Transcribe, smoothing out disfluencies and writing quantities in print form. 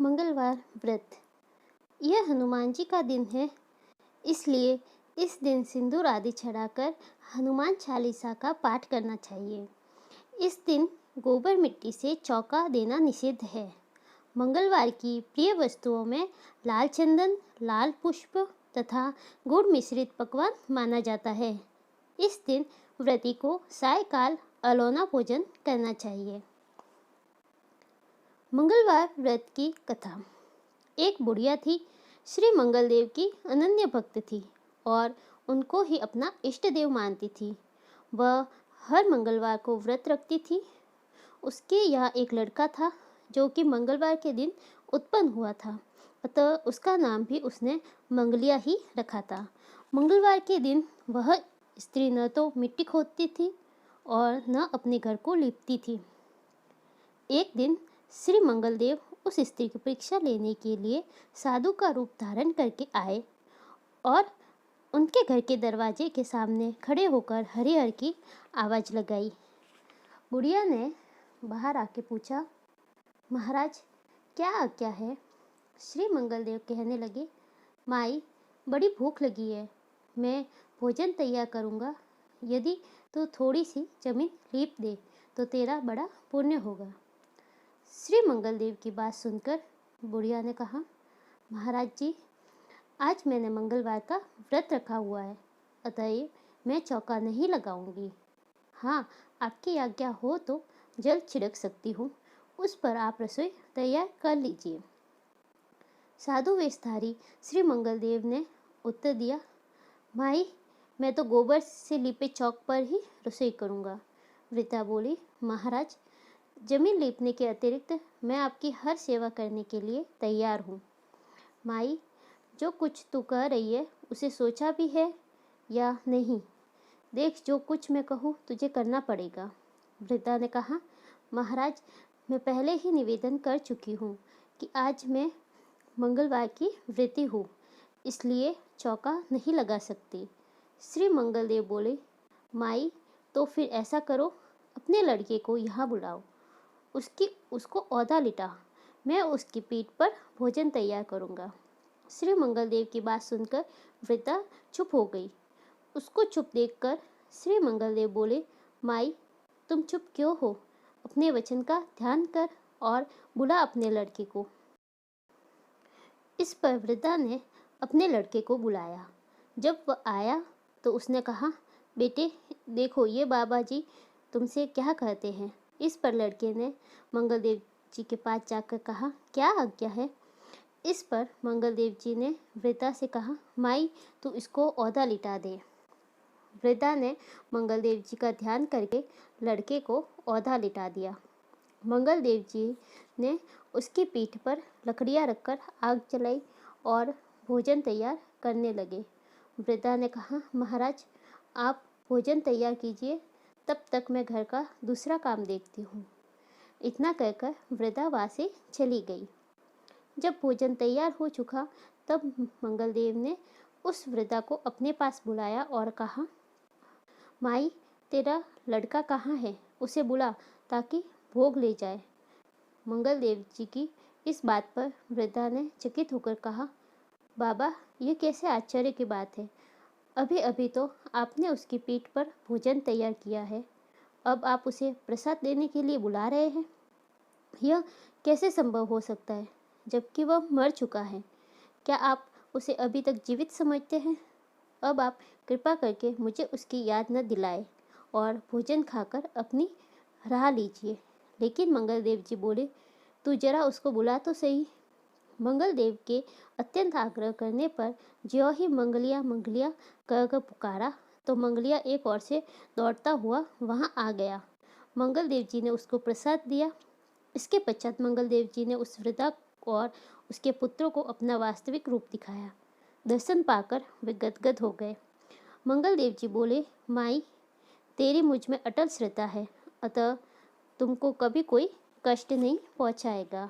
मंगलवार व्रत। यह हनुमान जी का दिन है, इसलिए इस दिन सिंदूर आदि चढ़ाकर हनुमान चालीसा का पाठ करना चाहिए। इस दिन गोबर मिट्टी से चौका देना निषिद्ध है। मंगलवार की प्रिय वस्तुओं में लाल चंदन, लाल पुष्प तथा गुड़ मिश्रित पकवान माना जाता है। इस दिन व्रती को सायकाल अलोना भोजन करना चाहिए। मंगलवार व्रत की कथा। एक बुढ़िया थी। श्री मंगलदेव की अनन्य भक्त थी और उनको ही अपना इष्ट देव मानती थी। वह हर मंगलवार को व्रत रखती थी। उसके यहाँ एक लड़का था जो कि मंगलवार के दिन उत्पन्न हुआ था, अतः उसका नाम भी उसने मंगलिया ही रखा था। मंगलवार के दिन वह स्त्री न तो मिट्टी खोदती थी और न अपने घर को लीपती थी। एक दिन श्री मंगलदेव उस स्त्री की परीक्षा लेने के लिए साधु का रूप धारण करके आए और उनके घर के दरवाजे के सामने खड़े होकर हरि हर की आवाज़ लगाई। बुढ़िया ने बाहर आके पूछा, महाराज क्या आज्ञा है? श्री मंगलदेव कहने लगे, माई बड़ी भूख लगी है, मैं भोजन तैयार करूँगा। यदि तू थोड़ी सी जमीन लीप दे तो तेरा बड़ा पुण्य होगा। श्री मंगलदेव की बात सुनकर बुढ़िया ने कहा, महाराज जी, आज मैंने मंगलवार का व्रत रखा हुआ है, अतएव मैं चौका नहीं लगाऊंगी। हाँ, आपकी आज्ञा हो तो जल छिड़क सकती हूँ, उस पर आप रसोई तैयार कर लीजिए। साधु वेशधारी श्री मंगलदेव ने उत्तर दिया, माई मैं तो गोबर से लिपे चौक पर ही रसोई करूँगा। वृद्धा बोली, महाराज जमीन लीपने के अतिरिक्त मैं आपकी हर सेवा करने के लिए तैयार हूँ। माई जो कुछ तू कह रही है उसे सोचा भी है या नहीं? देख जो कुछ मैं कहूँ तुझे करना पड़ेगा। वृद्धा ने कहा, महाराज मैं पहले ही निवेदन कर चुकी हूँ कि आज मैं मंगलवार की व्रती हूँ, इसलिए चौका नहीं लगा सकती। श्री मंगलदेव बोले, माई तो फिर ऐसा करो, अपने लड़के को यहाँ बुलाओ, उसको औधा लिटा, मैं उसकी पीठ पर भोजन तैयार करूँगा। श्री मंगलदेव की बात सुनकर वृद्धा चुप हो गई। उसको चुप देखकर श्री मंगलदेव बोले, माई तुम चुप क्यों हो? अपने वचन का ध्यान कर और बुला अपने लड़के को। इस पर वृद्धा ने अपने लड़के को बुलाया। जब वह आया तो उसने कहा, बेटे देखो ये बाबा जी तुमसे क्या कहते हैं। इस पर लड़के ने मंगलदेव जी के पास जाकर कहा, क्या आज्ञा है? इस पर मंगलदेव जी ने वृद्धा से कहा, माई तू इसको औधा लिटा दे। वृद्धा ने मंगलदेव जी का ध्यान करके लड़के को औधा लिटा दिया। मंगलदेव जी ने उसकी पीठ पर लकड़ियाँ रखकर आग जलाई और भोजन तैयार करने लगे। वृद्धा ने कहा, महाराज आप भोजन तैयार कीजिए, तब तक मैं घर का दूसरा काम देखती हूँ। इतना कहकर वृद्धा वहाँ से चली गई। जब भोजन तैयार हो चुका तब मंगलदेव ने उस वृद्धा को अपने पास बुलाया और कहा, माई तेरा लड़का कहाँ है? उसे बुला ताकि भोग ले जाए। मंगलदेव जी की इस बात पर वृद्धा ने चकित होकर कहा, बाबा ये कैसे आश्चर्य की बात है, अभी अभी तो आपने उसकी पीठ पर भोजन तैयार किया है, अब आप उसे प्रसाद देने के लिए बुला रहे हैं? यह कैसे संभव हो सकता है जबकि वह मर चुका है? क्या आप उसे अभी तक जीवित समझते हैं? अब आप कृपा करके मुझे उसकी याद न दिलाए और भोजन खाकर अपनी राह लीजिए। लेकिन मंगलदेव जी बोले, तू जरा उसको बुला तो सही। मंगलदेव के अत्यंत आग्रह करने पर ज्यों ही मंगलिया मंगलिया कहकर पुकारा तो मंगलिया एक ओर से दौड़ता हुआ वहां आ गया। मंगलदेव जी ने उसको प्रसाद दिया। इसके पश्चात मंगलदेव जी ने उस वृद्धा और उसके पुत्रों को अपना वास्तविक रूप दिखाया। दर्शन पाकर वे गदगद हो गए। मंगलदेव जी बोले, माई तेरी मुझ में अटल श्रद्धा है, अतः तुमको कभी कोई कष्ट नहीं पहुंचाएगा।